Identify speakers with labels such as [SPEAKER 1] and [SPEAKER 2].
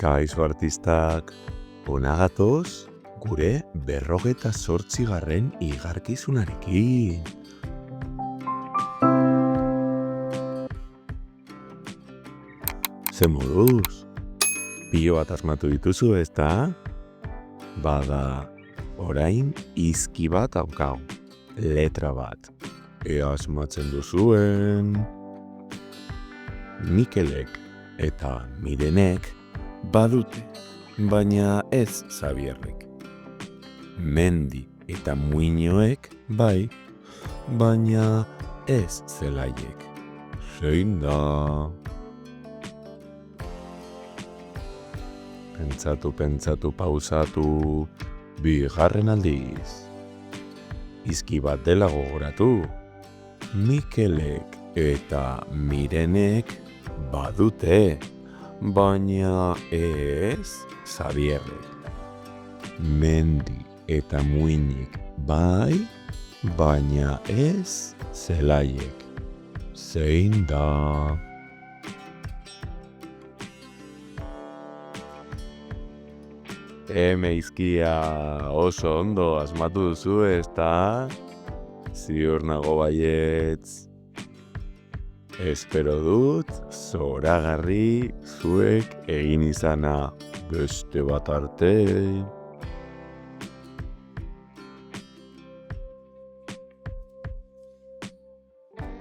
[SPEAKER 1] Kaixo artistak, hona gatoz, gure 58. igarkizunarekin. Ze moduz? Pilo bat asmatu dituzu, ezta? Bada, orain izki bat haukau, letra bat. Ea asmatzen duzuen. Mikelek eta Mirenek badute, baina ez Xabierrek. Mendi eta Muinoek bai, baina ez Zelaiek. Zein da? Pentsatu, pausatu, bigarren aldiz. Izki bat dela gogoratu. Mikelek eta Mirenek badute, baina ez Xabierrek. Mendi eta Muinik bai, baina ez Zelaiek. Zein da? Izkia oso ondo asmatu duzu, ezta? Ziur nago baietz. Espero dut, zoragarri zuek egin izana beste bat arte.